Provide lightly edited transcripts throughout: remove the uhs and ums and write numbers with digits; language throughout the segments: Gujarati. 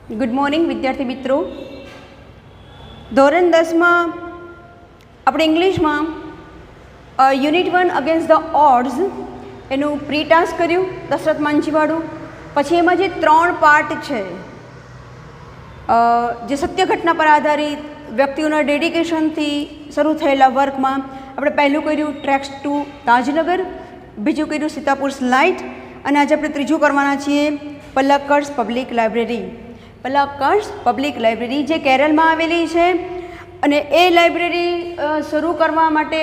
ગુડ મોર્નિંગ વિદ્યાર્થી મિત્રો. ધોરણ 10માં આપણે ઇંગ્લિશમાં યુનિટ 1 અગેન્સ્ટ ધ ઓડ્સ એનું પ્રી ટાસ્ક કર્યું દશરથ માંઝીવાળું. પછી એમાં જે 3 પાર્ટ છે જે સત્ય ઘટના પર આધારિત વ્યક્તિઓના ડેડિકેશનથી શરૂ થયેલા વર્કમાં આપણે પહેલું કર્યું ટ્રેક્સ ટુ તાજનગર, બીજું કર્યું સીતાપુર્સ લાઇટ, અને આજે આપણે ત્રીજું કરવાના છીએ Palakkad's public library. Palakkad's public library જે કેરળમાં આવેલી છે, અને એ લાઇબ્રેરી શરૂ કરવા માટે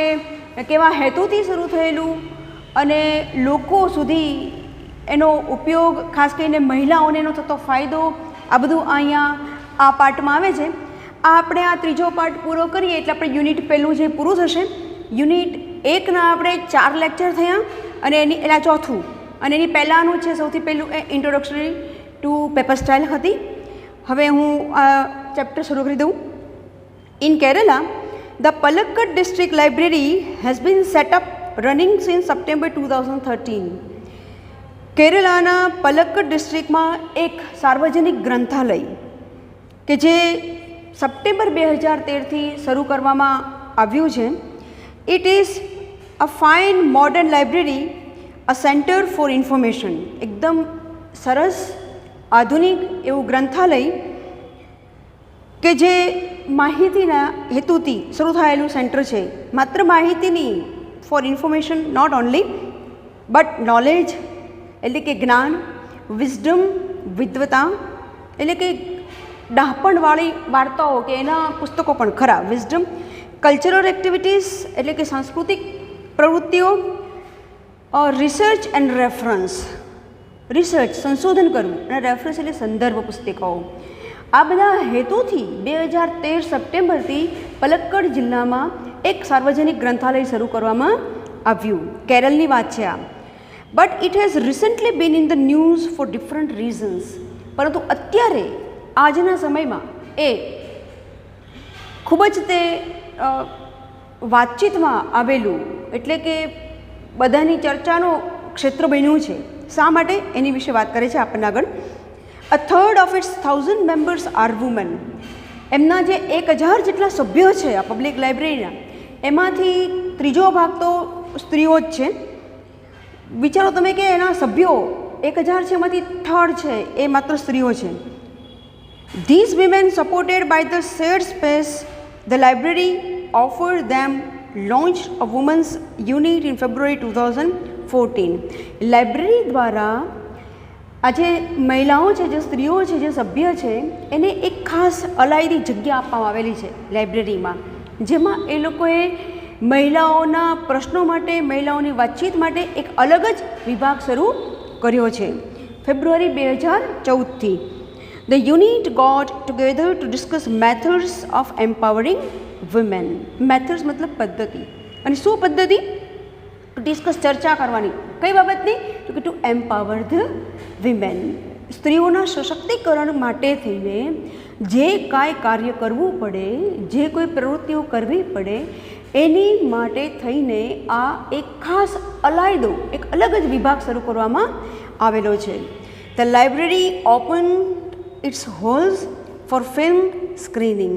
કેવા હેતુથી શરૂ થયેલું અને લોકો સુધી એનો ઉપયોગ, ખાસ કરીને મહિલાઓને એનો થતો ફાયદો, આ બધું અહીંયા આ પાર્ટમાં આવે છે. આપણે આ ત્રીજો પાર્ટ પૂરો કરીએ એટલે આપણે યુનિટ પહેલું જે પૂરું થશે. યુનિટ 1ના આપણે 4 લેક્ચર થયા અને એના ચોથું, અને એની પહેલાંનું છે સૌથી પહેલું એ ઇન્ટ્રોડક્શનરી ટુ પેપર સ્ટાઇલ હતી. હવે હું આ ચેપ્ટર શરૂ કરી દઉં. In Kerala the Palakkad district library has been set up running since September 2013. કેરલાના પલક્કડ ડિસ્ટ્રિક્ટમાં એક સાર્વજનિક ગ્રંથાલય કે જે સપ્ટેમ્બર 2013થી શરૂ કરવામાં આવ્યું છે. It is a fine modern library, a centre for information. એકદમ સરસ આધુનિક એવું ગ્રંથાલય કે જે માહિતીના હેતુથી શરૂ થયેલું સેન્ટર છે. માત્ર માહિતીની, for information not only, but knowledge એટલે કે જ્ઞાન, વિઝડમ વિદ્વતા એટલે કે ડહાપણવાળી વાર્તાઓ કે એના પુસ્તકો પણ ખરા, વિઝડમ, કલ્ચરલ એક્ટિવિટીઝ એટલે કે સાંસ્કૃતિક પ્રવૃત્તિઓ, રિસર્ચ એન્ડ રેફરન્સ, રિસર્ચ સંશોધન કરવું, અને રેફરન્સ એટલે સંદર્ભ પુસ્તિકાઓ. આ બધા હેતુથી 2013 સપ્ટેમ્બરથી પલક્કડ જિલ્લામાં એક સાર્વજનિક ગ્રંથાલય શરૂ કરવામાં આવ્યું. કેરળની વાત છે આ. But it has recently been in the news for different reasons. પરંતુ અત્યારે આજના સમયમાં એ ખૂબ જ તે વાતચીતમાં આવેલું, એટલે કે બધાની ચર્ચાનું ક્ષેત્ર બન્યું છે. શા માટે એની વિશે વાત કરે છે આપણને આગળ. A third of its 1000 members are woman. એમના જે 1000 જેટલા સભ્યો છે આ પબ્લિક લાઇબ્રેરીના, એમાંથી ત્રીજો ભાગ તો સ્ત્રીઓ જ છે. વિચારો તમે કે એના સભ્યો 1000 છે, એમાંથી થર્ડ છે એ માત્ર સ્ત્રીઓ છે. These women supported by the shared space the library offer them launch a woman's unit in February 2014. Library દ્વારા આ જે મહિલાઓ છે, જે સ્ત્રીઓ છે, જે સભ્ય છે, એને એક ખાસ અલાયદી જગ્યા આપવામાં આવેલી છે લાઇબ્રેરીમાં, જેમાં એ લોકોએ મહિલાઓના પ્રશ્નો માટે, મહિલાઓની વાતચીત માટે એક અલગ જ વિભાગ શરૂ કર્યો છે ફેબ્રુઆરી 2014થી. The unit got together to discuss methods of empowering women. Methods મતલબ પદ્ધતિ. અને શું પદ્ધતિ? ટુ ડિસ્કસ, ચર્ચા કરવાની. કઈ બાબતની? તો કે ટુ એમ્પાવર ધ વિમેન. સ્ત્રીઓના સશક્તિકરણ માટે થઈને જે કાંઈ કાર્ય કરવું પડે, જે કોઈ પ્રવૃત્તિઓ કરવી પડે, એની માટે થઈને આ એક ખાસ અલાયદો, એક અલગ જ વિભાગ શરૂ કરવામાં આવેલો છે. The library open its halls for film screening,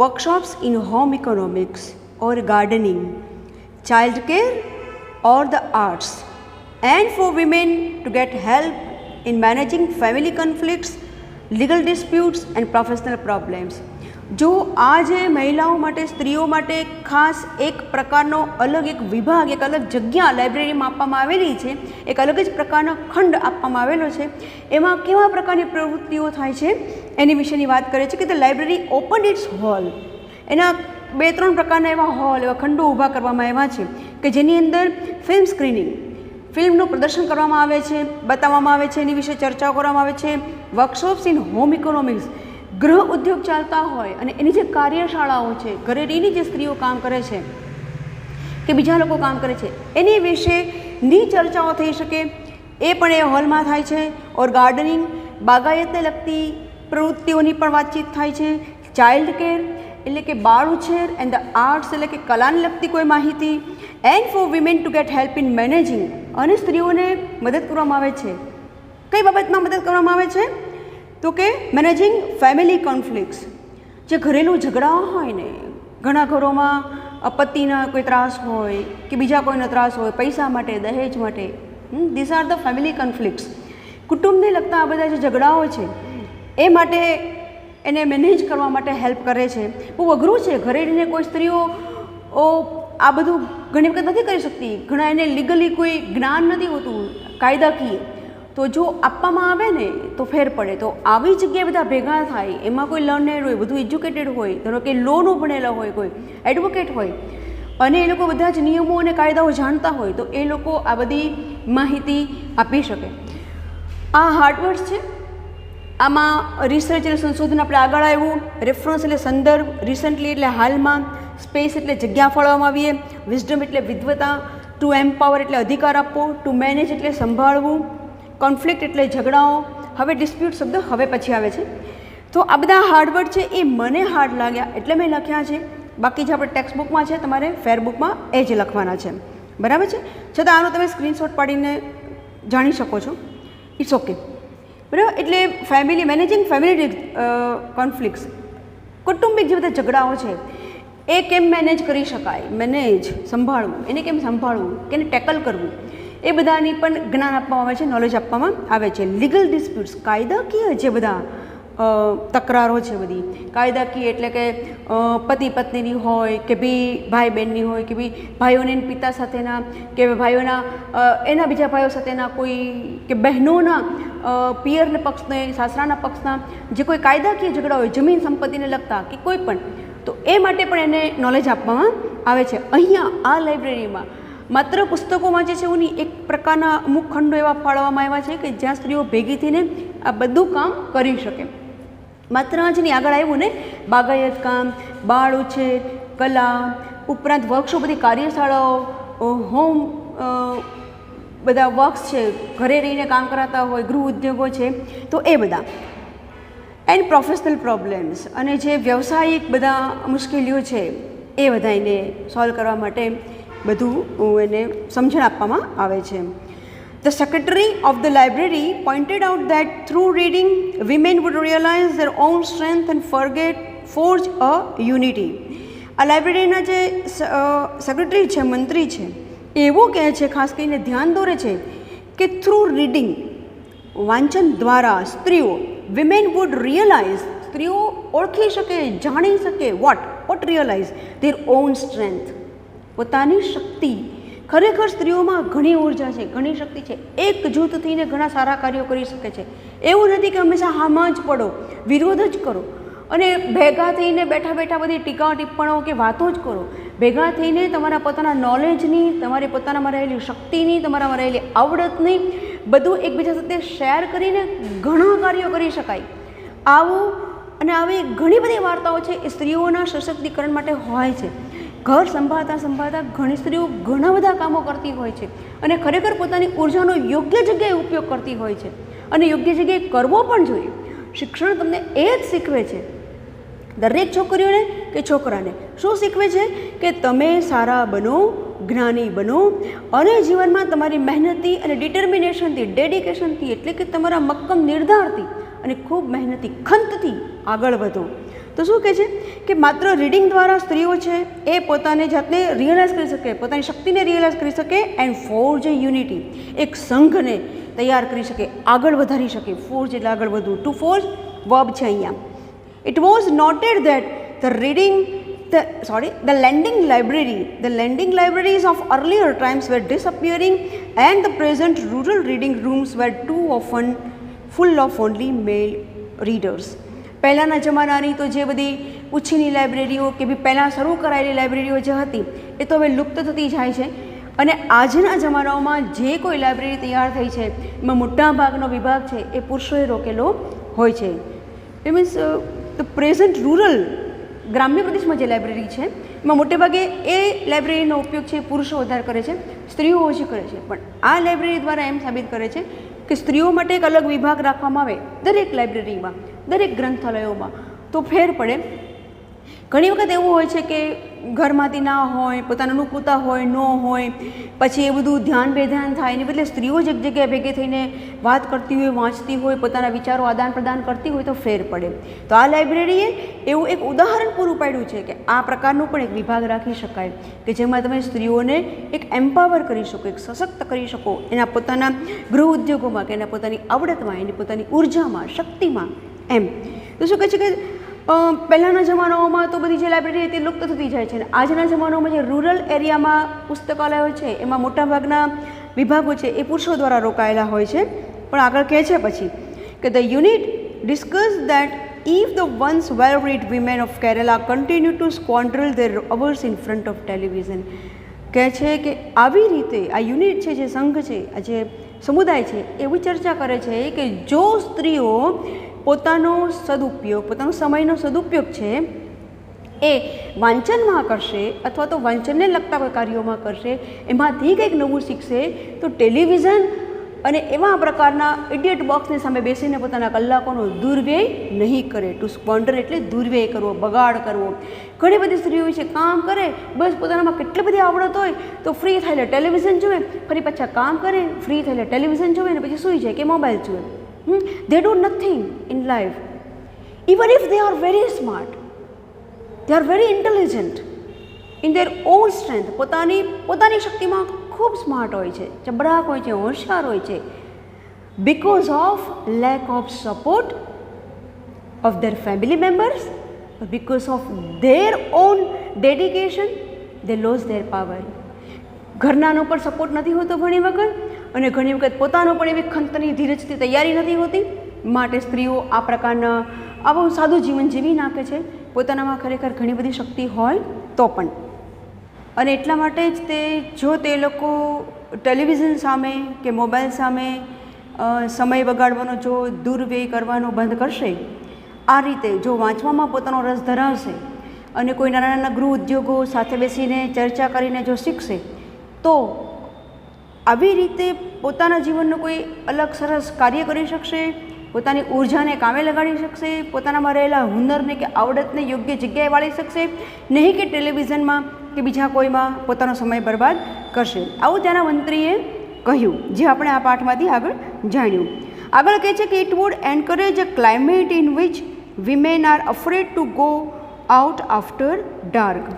workshops in home economics or gardening, child care or the arts, and for women to get help in managing family conflicts, legal disputes and professional problems. જો આ જે મહિલાઓ માટે, સ્ત્રીઓ માટે ખાસ એક પ્રકારનો અલગ એક વિભાગ, એક અલગ જગ્યા લાઇબ્રેરીમાં આપવામાં આવેલી છે, એક અલગ જ પ્રકારનો ખંડ આપવામાં આવેલો છે, એમાં કેવા પ્રકારની પ્રવૃત્તિઓ થાય છે એની વિશેની વાત કરે છે. કે the library open its hall. એના 2-3 પ્રકારના એવા હોલ, એવા ખંડો ઊભા કરવામાં આવ્યા છે કે જેની અંદર ફિલ્મ સ્ક્રીનિંગ, ફિલ્મનું પ્રદર્શન કરવામાં આવે છે, બતાવવામાં આવે છે, એની વિશે ચર્ચાઓ કરવામાં આવે છે. વર્કશોપ્સ ઇન હોમ ઇકોનોમિક્સ, ગૃહ ઉદ્યોગ ચાલતા હોય અને એની જે કાર્યશાળાઓ છે, ઘરે રહીને જે સ્ત્રીઓ કામ કરે છે કે બીજા લોકો કામ કરે છે, એની વિશેની ચર્ચાઓ થઈ શકે, એ પણ એ હોલમાં થાય છે. ઓર ગાર્ડનિંગ, બાગાયતને લગતી પ્રવૃત્તિઓની પણ વાતચીત થાય છે. ચાઇલ્ડ કેર એટલે કે બાળ ઉછેર, એન્ડ ધ આર્ટ્સ એટલે કે કલાને લગતી કોઈ માહિતી. And for women to get help in managing, અને સ્ત્રીઓને મદદ કરવામાં આવે છે. કઈ બાબતમાં મદદ કરવામાં આવે છે? તો કે મેનેજિંગ ફેમિલી કોન્ફ્લિક્ટ્સ, જે ઘરેલું ઝઘડા હોય ને, ઘણા ઘરોમાં પતિના કોઈ ત્રાસ હોય કે બીજા કોઈનો ત્રાસ હોય, પૈસા માટે, દહેજ માટે, this are the family conflicts. કુટુંબને લગતા આ બધા જે ઝઘડાઓ છે એ માટે એને મેનેજ કરવા માટે હેલ્પ કરે છે. બહુ અઘરું છે. ઘરે રહીને કોઈ સ્ત્રીઓ આ બધું ઘણી વખત નથી કરી શકતી. ઘણા એને લીગલી કોઈ જ્ઞાન નથી હોતું કાયદાકીય, તો જો આપવામાં આવે ને તો ફેર પડે. તો આવી જગ્યાએ બધા ભેગા થાય, એમાં કોઈ લર્નેડ હોય, બધું એજ્યુકેટેડ હોય, ધારો કે લોનો ભણેલા હોય, કોઈ એડવોકેટ હોય, અને એ લોકો બધા જ નિયમો અને કાયદાઓ જાણતા હોય, તો એ લોકો આ બધી માહિતી આપી શકે. આ હાર્ડવર્ડ્સ છે. આમાં રિસર્ચ એટલે સંશોધન આપણે આગળ આવ્યું, રેફરન્સ એટલે સંદર્ભ, રિસન્ટલી એટલે હાલમાં, સ્પેસ એટલે જગ્યા ફાળવવામાં આવીએ, વિઝડમ એટલે વિદ્વતા, ટુ એમ્પાવર એટલે અધિકાર આપવો, ટુ મેનેજ એટલે સંભાળવું, કોન્ફ્લિક્ટ એટલે ઝઘડાઓ. હવે ડિસ્પ્યુટ શબ્દ હવે પછી આવે છે. તો આ બધા હાર્ડવર્ડ છે એ મને હાર્ડ લાગ્યા એટલે મેં લખ્યા છે. બાકી જે આપણે ટેક્સ્ટ બુકમાં છે, તમારે ફેરબુકમાં એ જ લખવાના છે. બરાબર છે. છતાં આનો તમે સ્ક્રીનશોટ પાડીને જાણી શકો છો. It's okay. બરાબર. એટલે મેનેજિંગ ફેમિલી કોન્ફ્લિક્ટ્સ, કૌટુંબિક જે બધા ઝઘડાઓ છે એ કેમ મેનેજ કરી શકાય, સંભાળવું, એને કેમ સંભાળવું, કેને ટેકલ કરવું, એ બધાની પણ જ્ઞાન આપવામાં આવે છે, નોલેજ આપવામાં આવે છે. લીગલ ડિસ્પ્યુટ્સ, કાયદાકીય જે બધા તકરારો છે, બધી કાયદાકીય એટલે કે પતિ પત્નીની હોય કે ભાઈ બહેનની હોય કે ભાઈઓને પિતા સાથેના કે ભાઈઓના એના બીજા ભાઈઓ સાથેના કોઈ કે બહેનોના પિયરના પક્ષને સાસરાના પક્ષના જે કોઈ કાયદાકીય ઝઘડા હોય, જમીન સંપત્તિને લગતા કે કોઈ પણ, તો એ માટે પણ એને નોલેજ આપવામાં આવે છે. અહીંયા આ લાઇબ્રેરીમાં માત્ર પુસ્તકો વાંચે છે એવું નહીં, એક પ્રકારના અમુક ખંડો એવા ફાળવવામાં આવ્યા છે કે જ્યાં સ્ત્રીઓ ભેગી થઈને આ બધું કામ કરી શકે. માત્ર આજની આગળ આવ્યું ને, બાગાયત કામ, બાળ ઉછેર, કલા, ઉપરાંત વર્કશોપ, બધી કાર્યશાળાઓ, હોમ બધા વર્ક્સ છે, ઘરે રહીને કામ કરાતા હોય, ગૃહ ઉદ્યોગો છે, તો એ બધા, એન્ડ પ્રોફેશનલ પ્રોબ્લેમ્સ, અને જે વ્યવસાયિક બધા મુશ્કેલીઓ છે એ બધા એને સોલ્વ કરવા માટે બધું એને સમજણ આપવામાં આવે છે. The secretary of the library pointed out that through reading, women would realize their own strength and forge a unity. આ લાઇબ્રેરીના જે સેક્રેટરી છે, મંત્રી છે, એવું કહે છે, ખાસ કરીને ધ્યાન દોરે છે કે થ્રુ રીડિંગ, વાંચન દ્વારા સ્ત્રીઓ, વિમેન વુડ રિયલાઇઝ, સ્ત્રીઓ ઓળખી શકે, જાણી શકે, what realize their own strength, પોતાની શક્તિ. ખરેખર સ્ત્રીઓમાં ઘણી ઉર્જા છે, ઘણી શક્તિ છે, એક જૂથ થઈને ઘણા સારા કાર્યો કરી શકે છે. એવું નથી કે હંમેશા હામાં જ પડો, વિરોધ જ કરો, અને ભેગા થઈને બેઠા બધી ટીકા ટિપ્પણો કે વાતો જ કરો. ભેગા થઈને તમારા પોતાના નોલેજની, તમારી પોતાનામાં રહેલી શક્તિની, તમારામાં રહેલી આવડતની બધું એકબીજા સાથે શેર કરીને ઘણા કાર્યો કરી શકાય. આવું અને આવી ઘણી બધી વાર્તાઓ છે એ સ્ત્રીઓના સશક્તિકરણ માટે હોય છે. ઘર સંભાળતા ઘણી સ્ત્રીઓ ઘણા બધા કામો કરતી હોય છે અને ખરેખર પોતાની ઉર્જાનો યોગ્ય જગ્યાએ ઉપયોગ કરતી હોય છે, અને યોગ્ય જગ્યાએ કરવો પણ જોઈએ. શિક્ષણ તમને એ જ શીખવે છે, દરેક છોકરીઓને કે છોકરાને શું શીખવે છે કે તમે સારા બનો, જ્ઞાની બનો, અને જીવનમાં તમારી મહેનતથી અને ડિટર્મિનેશનથી, ડેડિકેશનથી, એટલે કે તમારા મક્કમ નિર્ધારથી અને ખૂબ મહેનતી ખંતથી આગળ વધો. તો શું કહે છે કે માત્ર રીડિંગ દ્વારા સ્ત્રીઓ છે એ પોતાની જાતને રિયલાઇઝ કરી શકે, પોતાની શક્તિને રિયલાઇઝ કરી શકે, એન્ડ ફોર્જ એ યુનિટી, એક સંઘને તૈયાર કરી શકે, આગળ વધારી શકે. ફોર્જ એટલે આગળ વધવું, ટુ ફોર્જ વર્બ છે અહીંયા. It was noted that the lending libraries of earlier times were disappearing, and the present rural reading rooms were too often full of only male readers. પહેલાંના જમાનાની તો જે બધી ઉછીની લાઇબ્રેરીઓ કે બી પહેલાં શરૂ કરાયેલી લાઇબ્રેરીઓ જે હતી એ તો હવે લુપ્ત થતી જાય છે, અને આજના જમાનાઓમાં જે કોઈ લાઇબ્રેરી તૈયાર થઈ છે એમાં મોટા ભાગનો વિભાગ છે એ પુરુષોએ રોકેલો હોય છે. It means the present rural, ગ્રામ્ય પ્રદેશમાં જે લાઇબ્રેરી છે એમાં મોટે ભાગે એ લાઇબ્રેરીનો ઉપયોગ છે પુરુષો વધારે કરે છે, સ્ત્રીઓ ઓછી કરે છે. પણ આ લાઇબ્રેરી દ્વારા એમ સાબિત કરે છે કે સ્ત્રીઓ માટે એક અલગ વિભાગ રાખવામાં આવે દરેક લાઇબ્રેરીમાં, દરેક ગ્રંથાલયોમાં, તો ફેર પડે. ઘણી વખત એવું હોય છે કે ઘરમાંથી ના હોય, પોતાના અનુકૂળતા હોય, ન હોય, પછી એ બધું ધ્યાન બેધ્યાન થાય, એની બદલે સ્ત્રીઓ જ એક જગ્યાએ ભેગી થઈને વાત કરતી હોય, વાંચતી હોય, પોતાના વિચારો આદાન પ્રદાન કરતી હોય તો ફેર પડે. તો આ લાઇબ્રેરીએ એવું એક ઉદાહરણ પૂરું પાડ્યું છે કે આ પ્રકારનો પણ એક વિભાગ રાખી શકાય કે જેમાં તમે સ્ત્રીઓને એક એમ્પાવર કરી શકો, એક સશક્ત કરી શકો એના પોતાના ગૃહ ઉદ્યોગોમાં, કે એના પોતાની આવડતમાં, એની પોતાની ઉર્જામાં, શક્તિમાં. એમ તો શું કહે છે કે પહેલાંના જમાનાઓમાં તો બધી જે લાઇબ્રેરી હતી લુપ્ત થતી જાય છે, અને આજના જમાનાઓમાં જે રૂરલ એરિયામાં પુસ્તકાલયો છે એમાં મોટાભાગના વિભાગો છે એ પુરુષો દ્વારા રોકાયેલા હોય છે. પણ આગળ કહે છે પછી કે the unit discuss that if the once well-read women of Kerala continue to squander their hours in front of television, કહે છે કે આવી રીતે આ યુનિટ છે, જે સંઘ છે, આ જે સમુદાય છે, એવી ચર્ચા કરે છે કે જો સ્ત્રીઓ પોતાનો સદુપયોગ, પોતાનો સમયનો સદુપયોગ છે એ વાંચનમાં કરશે અથવા તો વાંચનને લગતા કોઈ કાર્યોમાં કરશે, એમાંથી કંઈક નવું શીખશે, તો ટેલિવિઝન અને એવા પ્રકારના ઇડિયટ બોક્સની સામે બેસીને પોતાના કલાકોનો દુર્વ્યય નહીં કરે. ટુ સ્ક્વોન્ડર એટલે દુર્વ્યય કરવો, બગાડ કરવો. ઘણી બધી સ્ત્રીઓ છે કામ કરે, બસ પોતાનામાં કેટલી બધી આવડત હોય તો ફ્રી થઈને ટેલિવિઝન જુએ, ફરી પાછા કામ કરે, ફ્રી થઈને ટેલિવિઝન જુએ ને પછી સૂઈ જાય કે મોબાઈલ જુએ. They do nothing in life. Even if they are very smart, they are very intelligent in their own strength. પોતાની શક્તિમાં ખૂબ સ્માર્ટ હોય છે, ચબરાક હોય છે, હોશિયાર હોય છે. Because of lack of support of their family members, because of their own dedication, they lose their power. ઘરનાનો પણ સપોર્ટ નથી હોતો ઘણી વખત, અને ઘણી વખત પોતાનો પણ એવી ખંતની ધીરજથી તૈયારી નથી હોતી, માટે સ્ત્રીઓ આ પ્રકારના આવું સાદું જીવન જીવી નાખે છે, પોતાનામાં ખરેખર ઘણી બધી શક્તિ હોય તો પણ. અને એટલા માટે જ જો તે લોકો ટેલિવિઝન સામે કે મોબાઈલ સામે સમય બગાડવાનો જો દુર્વ્યય કરવાનો બંધ કરશે, આ રીતે જો વાંચવામાં પોતાનો રસ ધરાવશે અને કોઈ નાના નાના ગૃહ ઉદ્યોગો સાથે બેસીને ચર્ચા કરીને જો શીખશે, તો આવી રીતે પોતાના જીવનનું કોઈ અલગ સરસ કાર્ય કરી શકશે, પોતાની ઉર્જાને કામે લગાડી શકશે, પોતાનામાં રહેલા હુનરને કે આવડતને યોગ્ય જગ્યાએ વાળી શકશે, નહીં કે ટેલિવિઝનમાં કે બીજા કોઈમાં પોતાનો સમય બરબાદ કરશે. આવું ત્યાંના મંત્રીએ કહ્યું, જે આપણે આ પાઠમાંથી આગળ જાણ્યું. આગળ કહે છે કે it would encourage a climate in which women are afraid to go out after dark.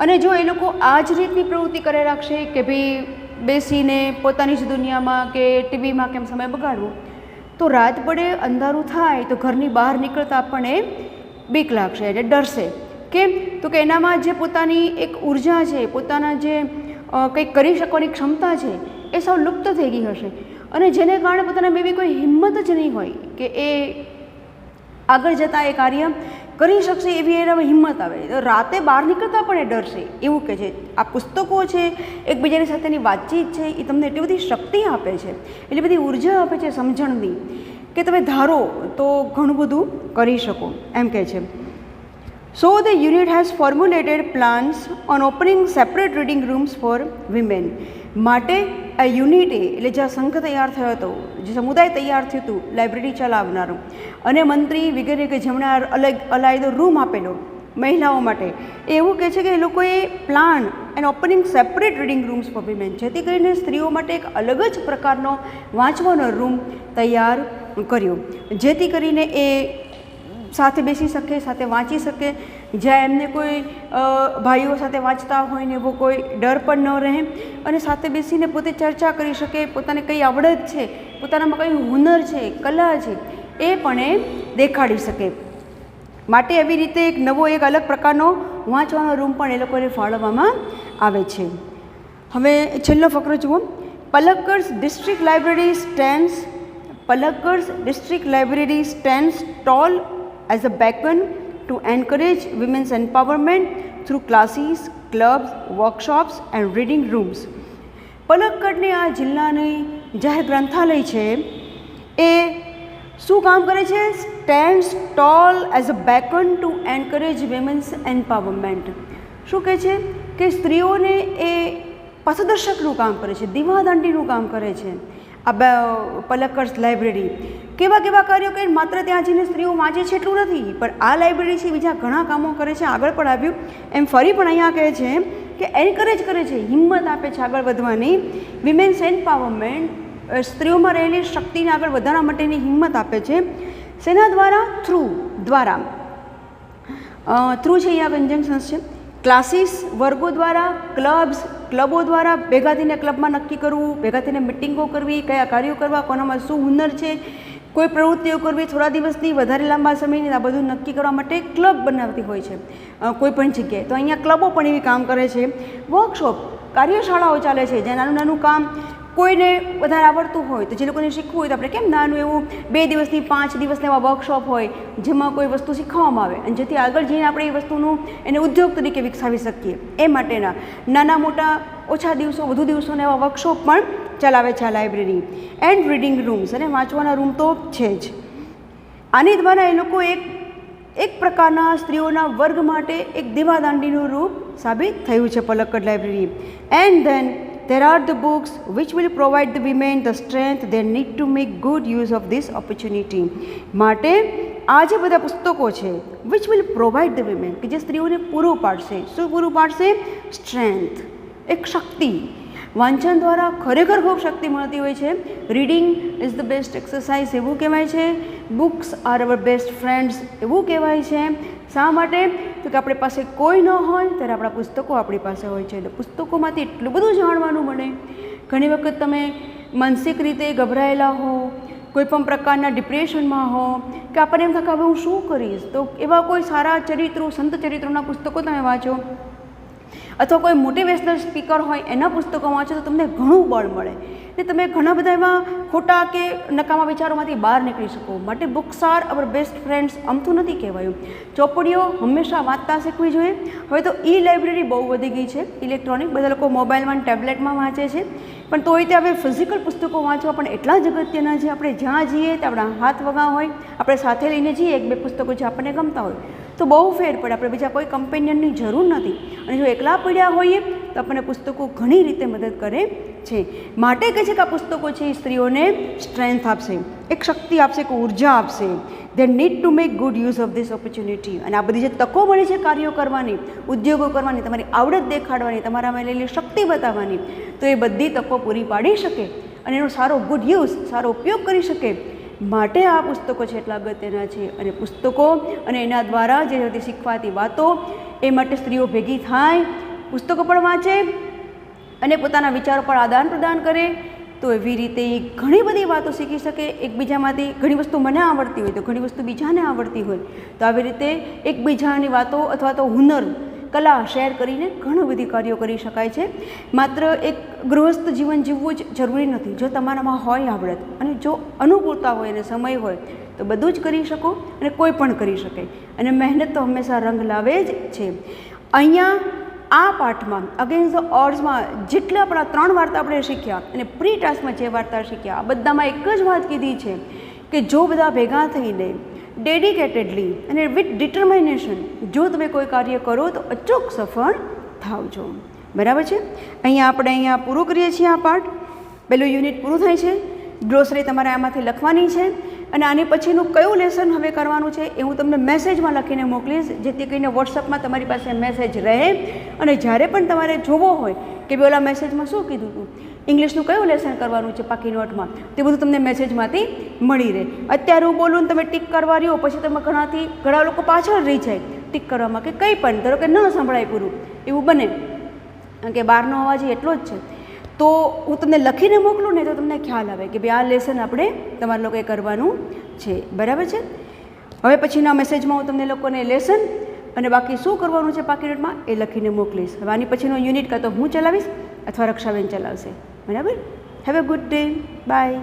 અને જો એ લોકો આ જ રીતની પ્રવૃત્તિ કરે રાખશે કે ભાઈ બેસીને પોતાની જ દુનિયામાં કે ટીવીમાં કેમ સમય બગાડવો, તો રાત પડે અંધારું થાય તો ઘરની બહાર નીકળતા આપણને બીક લાગશે, એટલે ડરશે. કેમ? તો કે એનામાં જે પોતાની એક ઉર્જા છે, પોતાના જે કંઈક કરી શકવાની ક્ષમતા છે એ સૌ લુપ્ત થઈ ગઈ હશે, અને જેને કારણે પોતાના મેબી કોઈ હિંમત જ નહીં હોય કે એ આગળ જતાં એ કાર્ય કરી શકશે, એવી એનામાં હિંમત આવે. રાતે બહાર નીકળતા પણ એ ડરશે. એવું કહે છે આ પુસ્તકો છે, એકબીજાની સાથેની વાતચીત છે, એ તમને એટલી બધી શક્તિ આપે છે, એટલી બધી ઉર્જા આપે છે સમજણની, કે તમે ધારો તો ઘણું બધું કરી શકો, એમ કહે છે. So the unit has formulated plans on opening separate reading rooms for women. માટે આ યુનિટે એટલે જે સંઘ તૈયાર થયો હતો, જે સમુદાય તૈયાર થયું હતું લાઇબ્રેરી ચલાવનારું, અને મંત્રી વગેરે કે જેમણે અલાયદો રૂમ આપેલો મહિલાઓ માટે, એવું કહે છે કે એ લોકોએ plan and opening separate reading rooms for women, જેથી કરીને સ્ત્રીઓ માટે એક અલગ જ પ્રકારનો વાંચવાનો રૂમ તૈયાર કર્યો, જેથી કરીને એ સાથે બેસી શકે, સાથે વાંચી શકે, જ્યાં એમને કોઈ ભાઈઓ સાથે વાંચતા હોય ને એવો કોઈ ડર પણ ન રહે, અને સાથે બેસીને પોતે ચર્ચા કરી શકે, પોતાને કઈ આવડત છે, પોતાનામાં કઈ હુનર છે, કલા છે, એ પણ એ દેખાડી શકે. માટે એવી રીતે એક નવો એક અલગ પ્રકારનો વાંચવાનો રૂમ પણ એ લોકોને ફાળવવામાં આવે છે. હવે છેલ્લો ફકરો જુઓ. Palakkad's district library stands tall as a beacon to encourage women's empowerment through classes, clubs, workshops and reading rooms. પલક્કડની આ જિલ્લાની જાહેર ગ્રંથાલય છે એ શું કામ કરે છે? Stands tall as a beacon to encourage women's empowerment. શું કહે છે કે સ્ત્રીઓને એ પથદર્શકનું કામ કરે છે, દીવાદાંડીનું કામ કરે છે. પલક્કડ્સ લાઇબ્રેરી, કેવા કેવા કાર્યો કરીને માત્ર ત્યાં જઈને સ્ત્રીઓ વાંચે છે એટલું નથી, પણ આ લાઇબ્રેરી છે બીજા ઘણા કામો કરે છે. આગળ પણ આવ્યું એમ ફરી પણ અહીંયા કહે છે કે એન્કરેજ કરે છે, હિંમત આપે છે આગળ વધવાની. વિમેન્સ એમ્પાવરમેન્ટ, સ્ત્રીઓમાં રહેલી શક્તિને આગળ વધારવા માટેની હિંમત આપે છે. શેના દ્વારા? થ્રુ છે અહીંયા કન્જંક્શન્સ છે. ક્લાસીસ, વર્ગો દ્વારા, ક્લબો દ્વારા ભેગા થઈને ક્લબમાં નક્કી કરવું, ભેગા થઈને મિટિંગો કરવી, કયા કાર્યો કરવા, કોનામાં શું હુનર છે, કોઈ પ્રવૃત્તિઓ કરવી થોડા દિવસની, વધારે લાંબા સમયની, આ બધું નક્કી કરવા માટે ક્લબ બનાવતી હોય છે કોઈ પણ જગ્યાએ. તો અહીંયા ક્લબો પણ એવી કામ કરે છે. વર્કશોપ, કાર્યશાળાઓ ચાલે છે જ્યાં નાનું નાનું કામ કોઈને વધારે આવડતું હોય તો જે લોકોને શીખવું હોય તો આપણે કેમ નાનું એવું 2 દિવસની 5 દિવસના એવા વર્કશોપ હોય જેમાં કોઈ વસ્તુ શીખવવામાં આવે અને જેથી આગળ જઈને આપણે એ વસ્તુનું એને ઉદ્યોગ તરીકે વિકસાવી શકીએ એ માટેના નાના મોટા ઓછા દિવસો વધુ દિવસોના એવા વર્કશોપ પણ ચલાવે છે આ લાઇબ્રેરી. એન્ડ રીડિંગ રૂમ્સ, અને વાંચવાના રૂમ તો છે જ. આની દ્વારા એ લોકો એક પ્રકારના સ્ત્રીઓના વર્ગ માટે એક દીવાદાંડીનું રૂપ સાબિત થયું છે Palakkad library. And then there are the books which will provide the women the strength they need to make good use of this opportunity. માટે આ જે બધા પુસ્તકો છે which will provide the women, કે જે સ્ત્રીઓને પૂરું પાડશે. શું પૂરું પાડશે? સ્ટ્રેન્થ, એક શક્તિ. વાંચન દ્વારા ખરેખર ખૂબ શક્તિ મળતી હોય છે. Reading is the best exercise એવું કહેવાય છે. Books are our best friends એવું કહેવાય છે. શા માટે? તો કે આપણી પાસે કોઈ ન હોય ત્યારે આપણા પુસ્તકો આપણી પાસે હોય છે. એટલે પુસ્તકોમાંથી એટલું બધું જાણવાનું મળે. ઘણી વખત તમે માનસિક રીતે ગભરાયેલા હો, કોઈ પણ પ્રકારના ડિપ્રેશનમાં હો, કે આપણને એમ થાય કે હવે હું શું કરીશ, તો એવા કોઈ સારા ચરિત્રો, સંત ચરિત્રોના પુસ્તકો તમે વાંચો અથવા કોઈ મોટિવેશનલ સ્પીકર હોય એના પુસ્તકો વાંચો તો તમને ઘણું બળ મળે ને તમે ઘણા બધા એવા ખોટા કે નકામા વિચારોમાંથી બહાર નીકળી શકો. માટે books are our best friends અમથું નથી કહેવાયું. ચોપડીઓ હંમેશા વાંચતા શીખવી જોઈએ. હવે તો લાઇબ્રેરી બહુ વધી ગઈ છે, ઇલેક્ટ્રોનિક. બધા લોકો મોબાઈલમાં ટેબ્લેટમાં વાંચે છે, પણ તોય તે હવે ફિઝિકલ પુસ્તકો વાંચવા પણ એટલા જ અગત્યના છે. આપણે જ્યાં જઈએ તો આપણા હાથ વગા હોય, આપણે સાથે લઈને જઈએ 1-2 પુસ્તકો જે આપણને ગમતા હોય તો બહુ ફેર પડે. આપણે બીજા કોઈ કમ્પેનિયનની જરૂર નથી. અને જો એકલા પડ્યા હોઈએ તો આપણને પુસ્તકો ઘણી રીતે મદદ કરે છે. માટે કહે છે કે આ પુસ્તકો છે એ સ્ત્રીઓને સ્ટ્રેન્થ આપશે, એક શક્તિ આપશે, એક ઉર્જા આપશે. They need to make good use of this opportunity. અને આ બધી જે તકો મળી છે કાર્યો કરવાની, ઉદ્યોગો કરવાની, તમારી આવડત દેખાડવાની, તમારામાં રહેલી શક્તિ બતાવવાની, તો એ બધી તકો પૂરી પાડી શકે અને એનો સારો ગુડ યુઝ, સારો ઉપયોગ કરી શકે. માટે આ પુસ્તકો છે એટલા અગત્યના છે. અને પુસ્તકો અને એના દ્વારા જે હતી શીખવાતી વાતો એ માટે સ્ત્રીઓ ભેગી થાય, પુસ્તકો પણ વાંચે અને પોતાના વિચારો પર આદાન પ્રદાન કરે તો એવી રીતે એ ઘણી બધી વાતો શીખી શકે એકબીજામાંથી. ઘણી વસ્તુ મને આવડતી હોય તો ઘણી વસ્તુ બીજાને આવડતી હોય તો આવી રીતે એકબીજાની વાતો અથવા તો હુનર, કલા શેર કરીને ઘણું બધી કાર્યો કરી શકાય છે. માત્ર એક ગૃહસ્થ જીવન જીવવું જ જરૂરી નથી. જો તમારામાં હોય આવડત અને જો અનુકૂળતા હોય અને સમય હોય તો બધું જ કરી શકો અને કોઈ પણ કરી શકે. અને મહેનત તો હંમેશા રંગ લાવે જ છે. અહીંયા આ પાઠમાં અગેન્સ્ટ ધ ઓડ્સમાં જેટલા આપણા 3 વાર્તા આપણે શીખ્યા અને પ્રી ટાસ્કમાં જે વાર્તા શીખ્યા આ બધામાં એક જ વાત કીધી છે કે જો બધા ભેગા થઈને ડેડિકેટેડલી અને વિથ ડિટર્મિનેશન જો તમે કોઈ કાર્ય કરો તો અચૂક સફળ થાવજો. બરાબર છે? અહીંયા પૂરું કરીએ છીએ આ પાઠ. પહેલું યુનિટ પૂરું થાય છે. ગ્લોસરી તમારે આમાંથી લખવાની છે અને આની પછીનું કયું લેસન હવે કરવાનું છે એ હું તમને મેસેજમાં લખીને મોકલીશ, જેથી કરીને વોટ્સઅપમાં તમારી પાસે મેસેજ રહે અને જ્યારે પણ તમારે જોવો હોય કે ભાઈ ઓલા મેસેજમાં શું કીધું હતું, ઇંગ્લિશનું કયું લેસન કરવાનું છે પાકી નોટમાં, તે બધું તમને મેસેજમાંથી મળી રહે. અત્યારે હું બોલું ને તમે ટીક કરવા રહ્યો પછી તમે ઘણા લોકો પાછળ રહી જાય ટીક કરવામાં કે કંઈ પણ ધારો કે ન સંભળાય પૂરું એવું બને, કારણ કે બહારનો અવાજ એટલો જ છે. તો હું તમને લખીને મોકલું ને તો તમને ખ્યાલ આવે કે ભાઈ આ લેસન આપણે તમારા લોકોએ કરવાનું છે. બરાબર છે? હવે પછીના મેસેજમાં હું તમને લોકોને લેસન અને બાકી શું કરવાનું છે પાકી નોટમાં એ લખીને મોકલીશ. હવે આની પછીનો યુનિટ કાં તો હું ચલાવીશ અથવા રક્ષાબેન ચલાવશે. બરાબર? Have a good day. By.